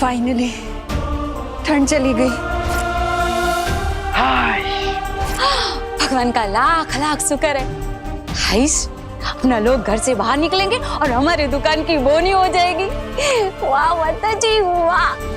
Finally ठंड चली गई। भगवान का लाख लाख शुक्र है। हाइस, अपना लोग घर से बाहर निकलेंगे और हमारी दुकान की बोनी हो जाएगी। वाह माता जी वाह।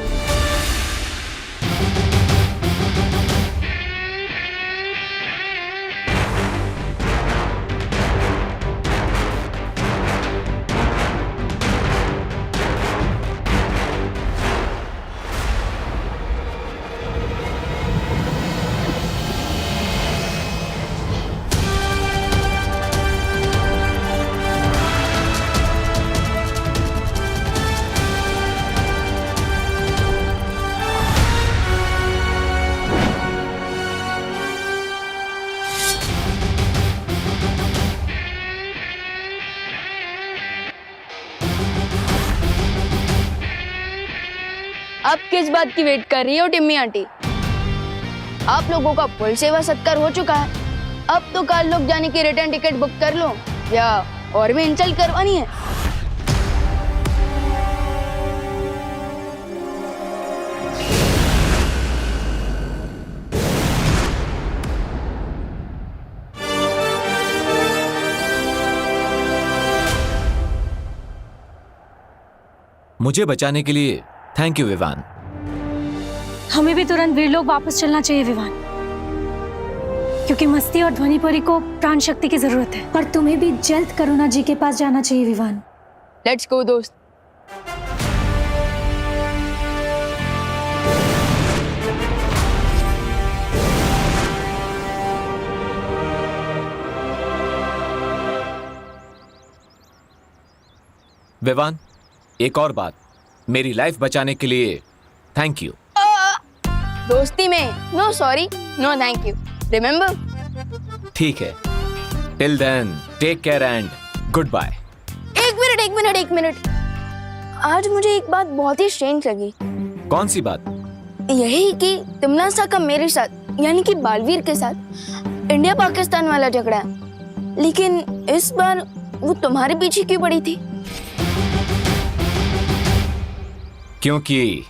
अब किस बात की वेट कर रही हो टिम्मी आंटी? आप लोगों का फुल सेवा सत्कार हो चुका है। अब तो कल लोग जाने की रिटर्न टिकट बुक कर लो या और भी इंसल्ट करवानी है। मुझे बचाने के लिए थैंक यू विवान। हमें भी तुरंत वीरलोक वापस चलना चाहिए विवान, क्योंकि मस्ती और ध्वनिपुरी को प्राण शक्ति की जरूरत है। और तुम्हें भी जल्द करुणा जी के पास जाना चाहिए विवान। लेट्स गो दोस्त। विवान, एक और बात, मेरी लाइफ बचाने के लिए थैंक यू। दोस्ती में no sorry no thank you, remember? ठीक है, till then take care and goodbye. एक मिनट। आज मुझे एक बात बहुत ही स्ट्रेंज लगी। कौन सी बात? यही कि तिमनासा का मेरे साथ यानी कि बालवीर के साथ इंडिया पाकिस्तान वाला झगड़ा है, लेकिन इस बार वो तुम्हारे पीछे क्यों पड़ी थी? क्योंकि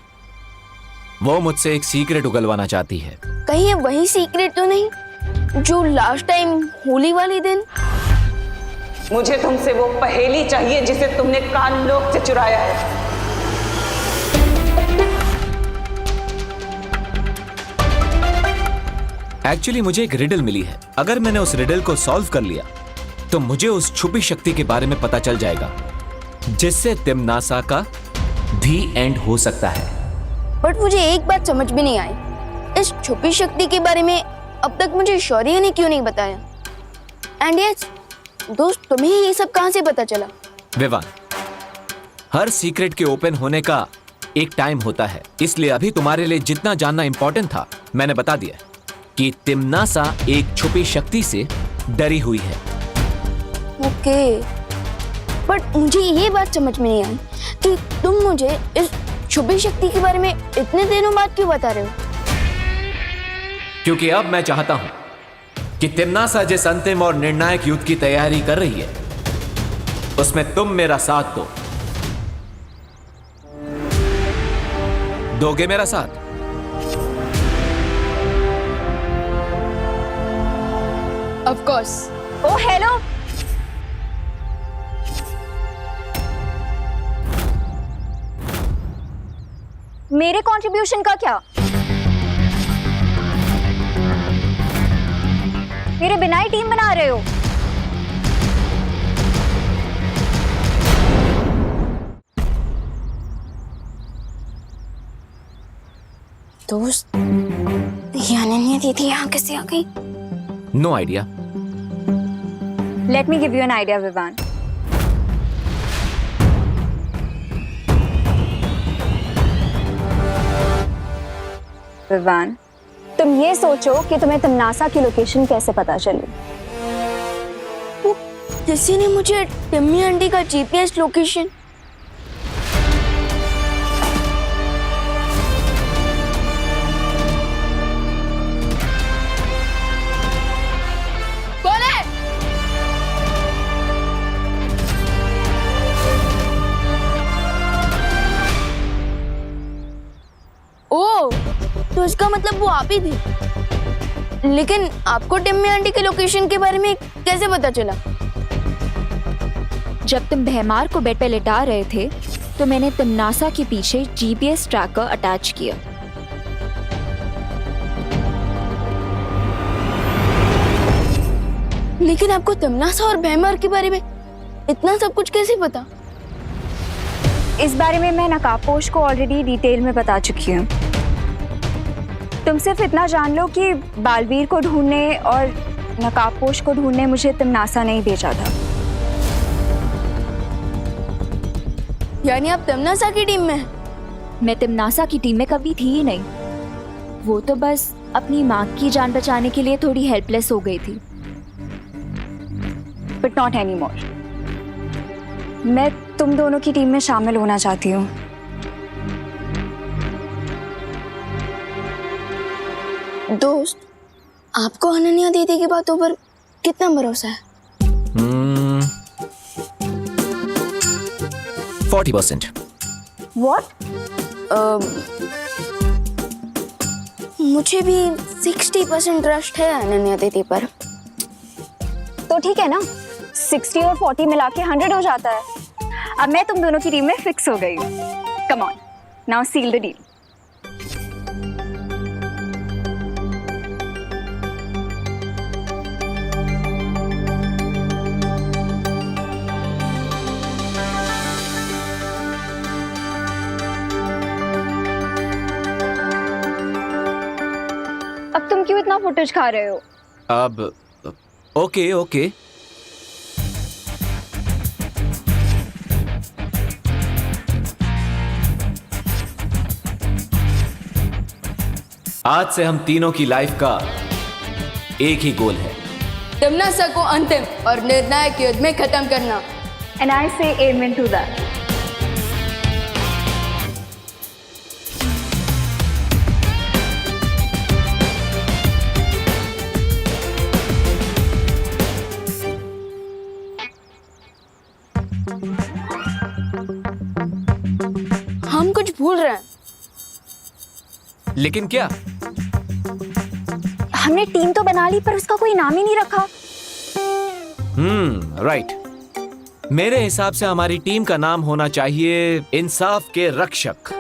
वो मुझसे एक सीक्रेट उगलवाना चाहती है। कहीं ये वही सीक्रेट तो नहीं जो लास्ट टाइम होली वाले दिन? मुझे तुमसे वो पहेली चाहिए जिसे तुमने कानलोक से चुराया है। एक्चुअली मुझे एक रिडल मिली है। अगर मैंने उस रिडल को सॉल्व कर लिया तो मुझे उस छुपी शक्ति के बारे में पता चल जाएगा, जिससे तिमनासा का भी एंड हो सकता है। बट मुझे एक बात समझ में नहीं आई, इस छुपी शक्ति के बारे में अब तक मुझे शौर्य ने क्यों नहीं बताया? एंड यस दोस्त, तुम्हें ये सब कहां से पता चला? विवान, हर सीक्रेट के ओपन होने का एक टाइम होता है, इसलिए अभी तुम्हारे लिए जितना जानना इंपॉर्टेंट था मैंने बता दिया कि तिमनासा एक छुपी शक्ति से डरी हुई है। ओके, बट मुझे ये बात समझ में नहीं आई कि तुम मुझे इस छुपी शक्ति के बारे में इतने दिनों बाद क्यों बता रहे हो? क्योंकि अब मैं चाहता हूं कि तिमनासा जिस अंतिम और निर्णायक युद्ध की तैयारी कर रही है उसमें तुम मेरा साथ दो। दोगे मेरा साथ? Of course. ओ हेलो, मेरे कंट्रीब्यूशन का क्या? मेरे बिना ही टीम बना रहे हो? दोस्त, ये अनन्या दीदी यहाँ कैसे आ गई? No idea. Let me give you an idea Vivaan. Vivaan, तुम ये सोचो कि तुम्हें तिमनासा की लोकेशन कैसे पता चली? वो किसी ने मुझे टिम्मी आंटी का जीपीएस लोकेशन। कौन है? उसका मतलब वो आप ही थे। लेकिन आपको टिम्मी आंटी के लोकेशन के बारे में कैसे पता चला? जब तुम भैमार को बेड पे लिटा रहे थे तो मैंने तिमनासा के पीछे जीपीएस ट्रैकर अटैच किया। लेकिन आपको तिमनासा और भैमार के बारे में इतना सब कुछ कैसे पता? इस बारे में मैं नकाबपोश को ऑलरेडी डिटेल में बता चुकी हूँ। तुम सिर्फ इतना जान लो कि बालवीर को ढूंढने और नकाबपोश को ढूंढने मुझे तिमनासा नहीं भेजा था। यानी आप तिमनासा की टीम में हैं? मैं तिमनासा की टीम में कभी थी ही नहीं। वो तो बस अपनी माँ की जान बचाने के लिए थोड़ी हेल्पलेस हो गई थी। But not any more. मैं तुम दोनों की टीम में शामिल होना चाहती हूँ। दोस्त, आपको अनन्या दीदी की बातों पर कितना भरोसा है? 40%। What? मुझे भी 60% ट्रस्ट है अनन्या दीदी पर। तो ठीक है ना, 60 और 40 मिला के 100 हो जाता है। अब मैं तुम दोनों की टीम में फिक्स हो गई हूँ। Come on, now seal the deal. अब तुम क्यों इतना फुटेज खा रहे हो? अब ओके ओके, आज से हम तीनों की लाइफ का एक ही गोल है, तिमनासा को अंतिम और निर्णायक युद्ध में खत्म करना। And I say amen to that. हम कुछ भूल रहे हैं। लेकिन क्या? हमने टीम तो बना ली पर उसका कोई नाम ही नहीं रखा। राइट। मेरे हिसाब से हमारी टीम का नाम होना चाहिए इंसाफ के रक्षक।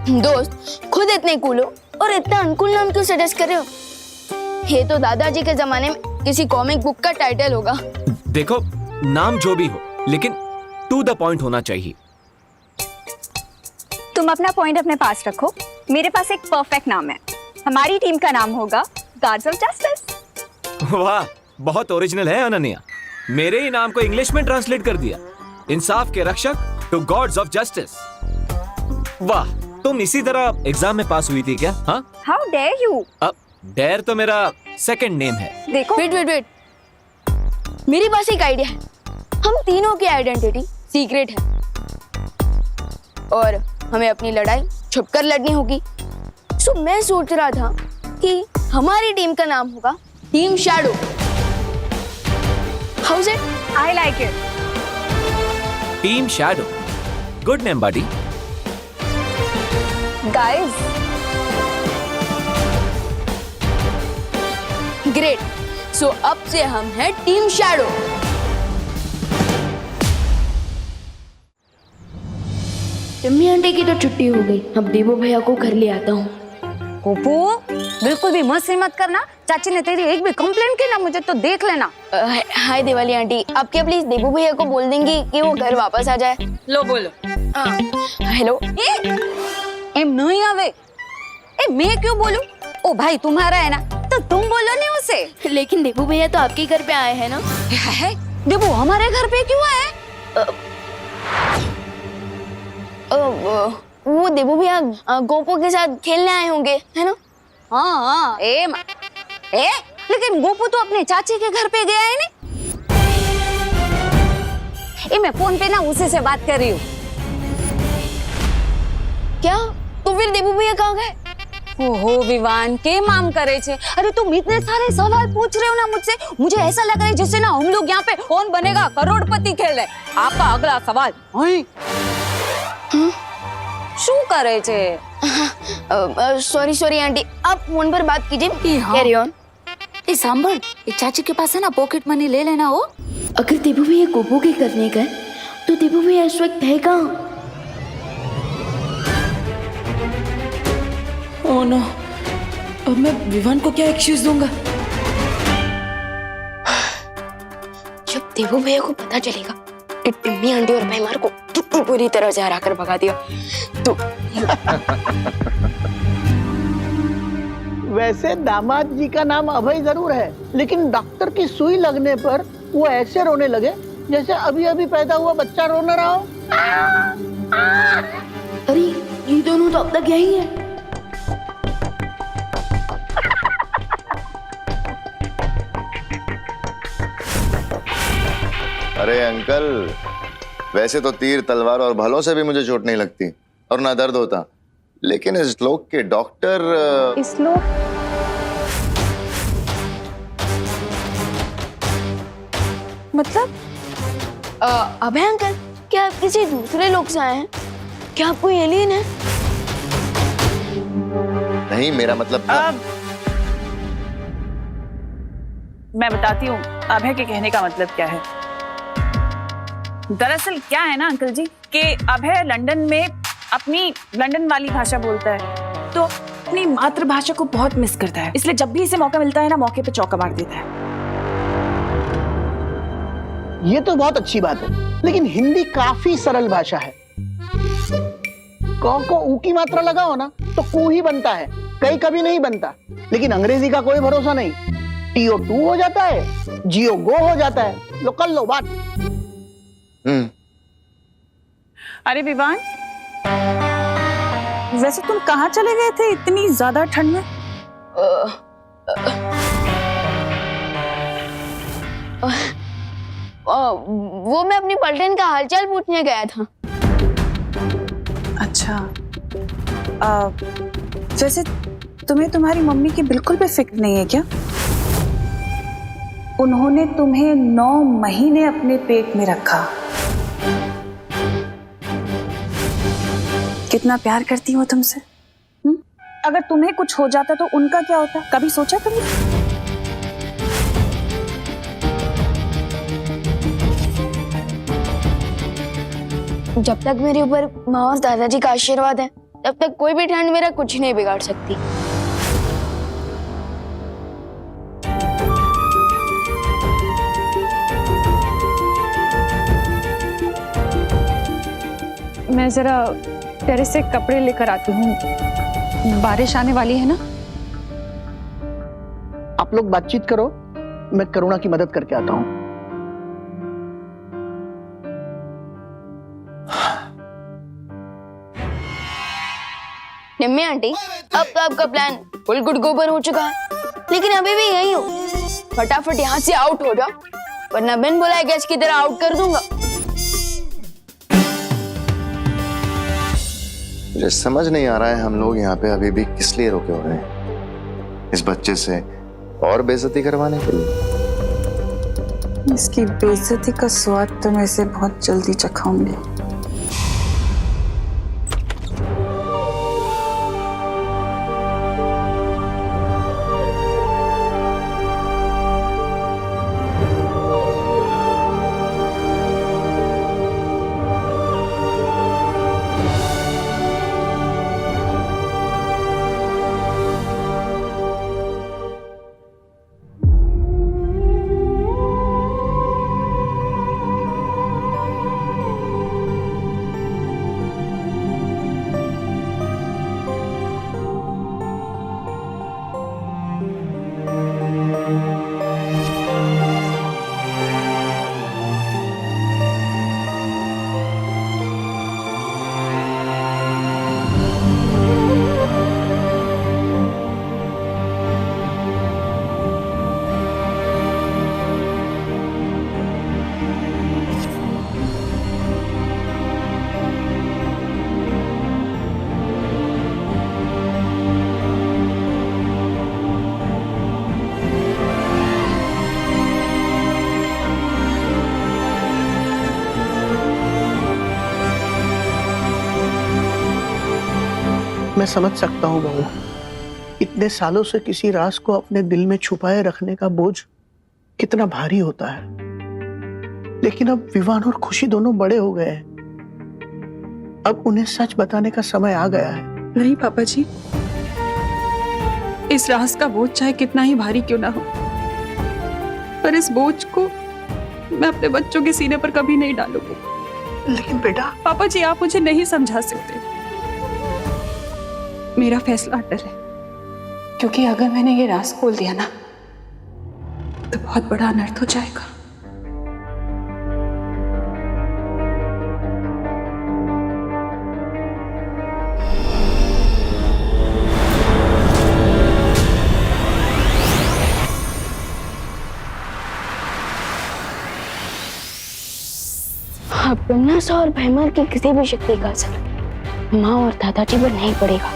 दोस्त, खुद इतने कूल हो और इतना अनकूल नाम क्यों सजेस्ट कर रहे हो? ये तो दादाजी के जमाने में किसी कॉमिक बुक का टाइटल होगा। देखो, नाम जो भी हो लेकिन टू द पॉइंट होना चाहिए। तुम अपना पॉइंट अपने पास रखो। मेरे पास एक परफेक्ट नाम है। हमारी टीम का नाम होगा गार्ड्स ऑफ जस्टिस। वाह, बहुत ओरिजिनल है अनन्या। मेरे ही नाम को इंग्लिश में ट्रांसलेट कर दिया, इंसाफ के रक्षक टू गॉड्स ऑफ जस्टिस। वाह, तुम इसी तरह एग्जाम में पास हुई थी क्या? हाँ, हाउ डेयर यू। अब डेयर तो मेरा सेकंड नेम है। देखो, वेट, मेरे पास एक आइडिया है। हम तीनों की आइडेंटिटी सीक्रेट है और हमें अपनी लड़ाई छुपकर लड़नी होगी। सो मैं सोच रहा था कि हमारी टीम का नाम होगा team shadow. How is it? I like it. Team shadow, good name buddy. Guys, great. So अब से हम हैं टीम शैडो। टिम्मी आंटी की तो छुट्टी हो गई। अब देवो भैया को घर ले आता हूँ। गोपू, बिल्कुल भी मस्ती मत करना। चाची ने तेरी एक भी कंप्लेंट की ना, मुझे तो देख लेना। हाय दिवाली आंटी, आप क्या प्लीज देवो भैया को बोल देंगी कि वो घर वापस आ जाए? लो बोलो। हेलो। एम नहीं आवे। मैं क्यों बोलूं? ओ भाई तुम्हारा है ना, तो तुम बोलो नहीं उसे। लेकिन देवो भैया तो आपके घर पे आए हैं ना? है? देवो हमारे घर पे क्यों आए? वो देवो भैया गोपू के साथ खेलने आए होंगे, है ना? हाँ, लेकिन गोपू तो अपने चाची के घर पे गया है नहीं। मैं फोन पे ना उसी से बात कर रही हूँ। क्या? तो फिर देवो भैया कहाँ गए? ओहो विवान, के माम करे छे? अरे तुम इतने सारे सवाल पूछ रहे हो ना मुझसे, मुझे ऐसा लग रहा है जैसे ना हम लोग यहाँ पे कौन बनेगा करोड़पति खेल रहे। आपका अगला सवाल। શું કરે છે? सॉरी आंटी, आप फोन पर बात कीजिए। Carry on. ए सांभळ, ए चाची के पास है ना पॉकेट मनी ले लेना हो। अगर देबू भैया गोपू के करने गए तो देबू भैया इस वक्त है कहाँ? ओह नो, अब मैं विवान को क्या एक्सक्यूज दूंगा? जब देबू भैया को पता चलेगा कि टिम्मी आंटी और भाई मार को पूरी तरह से हरा कर भगा दिया तो वैसे दामाद जी का नाम अभय जरूर है, लेकिन डॉक्टर की सुई लगने पर वो ऐसे रोने लगे जैसे अभी अभी पैदा हुआ बच्चा रोना रहा हो। अरे ये दोनों तो अब तक यही है। अरे अंकल, वैसे तो तीर तलवार और भलों से भी मुझे चोट नहीं लगती और ना दर्द होता, लेकिन इस लोग के डॉक्टर इस लोग मतलब अभय अंकल, क्या आप किसी दूसरे लोग से आए हैं? क्या आप कोई एलियन है? नहीं, मेरा मतलब था। मैं बताती हूँ अभय के कहने का मतलब क्या है। दरअसल क्या है ना अंकल जी कि अभय लंदन में अपनी लंदन वाली भाषा बोलता है, तो अपनी मातृभाषा को बहुत मिस करता है, इसलिए जब भी इसे मौका मिलता है ना, मौके पे चौका मार देता है। ये तो बहुत अच्छी बात है, लेकिन हिंदी काफी सरल भाषा है। क को ऊ की मात्रा लगाओ ना तो कू ही बनता है, कई कभी नहीं बनता। लेकिन अंग्रेजी का कोई भरोसा नहीं, टीओ टू हो जाता है, जीओ गो हो जाता है। लो कर लो बात। अरे विवान, वैसे तुम कहाँ चले गए थे इतनी ज्यादा ठंड में? वो मैं अपनी पलटन का हालचाल पूछने गया था। अच्छा, वैसे तुम्हें तुम्हारी मम्मी की बिल्कुल भी फिक्र नहीं है क्या? उन्होंने तुम्हें 9 महीने अपने पेट में रखा। कितना प्यार करती हो तुमसे। अगर तुम्हें कुछ हो जाता तो उनका क्या होता, कभी सोचा तुमने? जब तक मेरे ऊपर माँ और दादाजी का आशीर्वाद है, तब तक कोई भी ठंड मेरा कुछ नहीं बिगाड़ सकती। मैं जरा टेरेस से कपड़े लेकर आती हूँ, बारिश आने वाली है ना। आप लोग बातचीत करो, मैं करुणा की मदद करके आता हूँ। निम्मी आंटी, अब तो आपका प्लान फुल गुड गोबर हो चुका है, लेकिन अभी भी यही हो। फटाफट यहाँ से आउट हो जाओ, वरना बिन बुलाए गेस्ट की तरह आउट कर दूंगा। मुझे समझ नहीं आ रहा है हम लोग यहाँ पे अभी भी किस लिए रुके हो रहे हैं। इस बच्चे से और बेइज्जती करवाने के लिए? इसकी बेइज्जती का स्वाद तो मैं इसे बहुत जल्दी चखाऊंगी। मैं समझ सकता हूँ बहू, इतने सालों से किसी राज को अपने दिल में छुपाए रखने का बोझ कितना भारी होता है। लेकिन अब विवान और खुशी दोनों बड़े हो गए हैं, अब उन्हें सच बताने का समय आ गया है। नहीं पापा जी, इस राज का बोझ चाहे कितना ही भारी क्यों ना हो, पर इस बोझ को मैं अपने बच्चों के सीने पर कभी नहीं डालूंगी। लेकिन बेटा, पापा जी आप मुझे नहीं समझा सकते। मेरा फैसला अटल है, क्योंकि अगर मैंने ये राज खोल दिया ना तो बहुत बड़ा अनर्थ हो जाएगा। अब तमन्ना और भैमर की किसी भी शक्ति का असर माँ और दादाजी पर नहीं पड़ेगा।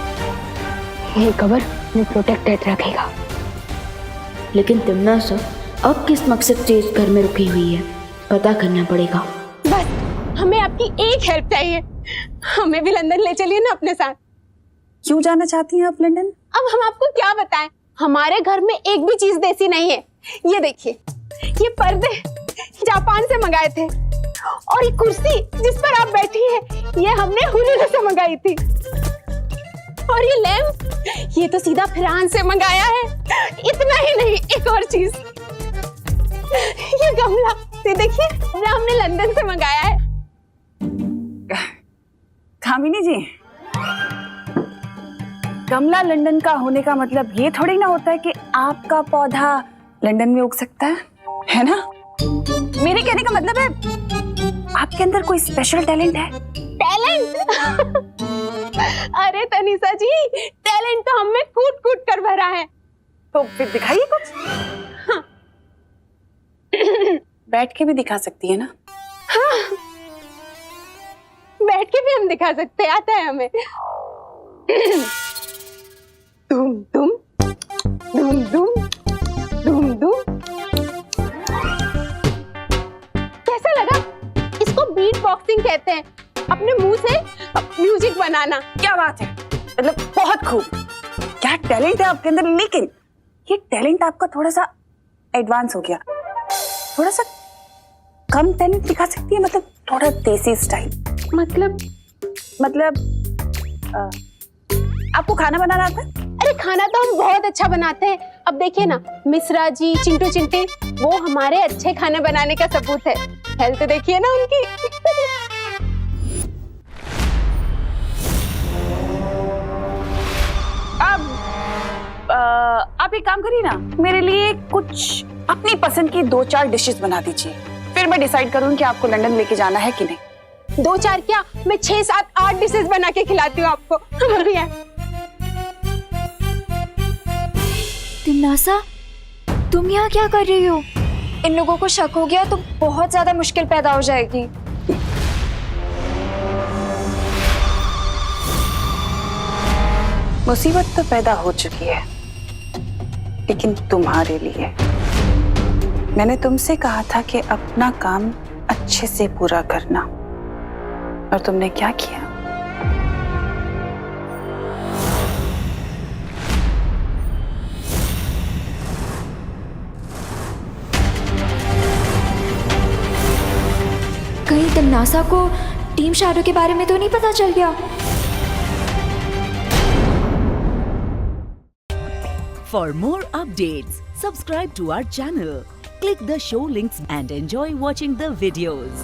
ये कबर में प्रोटेक्टेड रखेगा। लेकिन तमन्ना अब किस मकसद से इस घर में रुकी हुई है, पता करना पड़ेगा। बस हमें आपकी एक हेल्प चाहिए, हमें भी लंदन ले चलिए ना अपने साथ। क्यों जाना चाहती हैं आप लंदन? अब हम आपको क्या बताएं, हमारे घर में एक भी चीज देसी नहीं है। ये देखिए, ये पर्दे जापान से मंगाए थे, और ये कुर्सी जिस पर आप बैठी हैं, ये हमने हुनर से मंगाई थी। और ये लैम्प, ये तो सीधा फ्रांस से मंगाया है। इतना ही नहीं, एक और चीज, ये गमला, ये देखिए, ये हमने लंदन से मंगाया है। कामिनी जी, गमला लंदन का होने का मतलब ये थोड़ी ना होता है कि आपका पौधा लंदन में उग सकता है ना? मेरे कहने का मतलब है आपके अंदर कोई स्पेशल टैलेंट है। टैलेंट? अरे तनिषा जी, टैलेंट तो हमें कूट कूट कर भरा है। तो फिर दिखाइए कुछ। हाँ। बैठ के भी दिखा सकती है ना? हाँ, बैठ के भी हम दिखा सकते हैं, आता है हमें। धूम धूम धूम धूम धूम धूम। कैसा लगा? इसको बीट बॉक्सिंग कहते हैं, अपने मुंह से म्यूजिक बनाना। क्या बात है, मतलब बहुत खूब, क्या टैलेंट है आपके अंदर। लेकिन ये टैलेंट आपका थोड़ा सा एडवांस हो गया, थोड़ा सा कम टैलेंट दिखा सकती है, मतलब थोड़ा देसी स्टाइल। मतलब आपको खाना बनाना आता है? अरे खाना तो हम बहुत अच्छा बनाते हैं। अब देखिए ना, मिश्रा जी, चिंटू चिंटी, वो हमारे अच्छे खाने बनाने का सबूत है। हेल्थ देखिए ना उनकी। आप एक काम करिए ना, मेरे लिए कुछ अपनी पसंद की 2-4 डिशेस बना दीजिए, फिर मैं डिसाइड करूँ कि आपको लंदन लेके जाना है कि नहीं। 2-4 क्या, मैं 6, 7, 8 डिशेस बना के खिलाती हूँ आपको। बढ़िया। तमन्ना, तुम यहाँ क्या कर रही हो? इन लोगों को शक हो गया तो बहुत ज्यादा मुश्किल पैदा हो जाएगी। मुसीबत तो पैदा हो चुकी है, लेकिन तुम्हारे लिए। मैंने तुमसे कहा था कि अपना काम अच्छे से पूरा करना, और तुमने क्या किया? कहीं तमन्ना को टीम शैडो के बारे में तो नहीं पता चल गया? For more updates, subscribe to our channel, click the show links and enjoy watching the videos.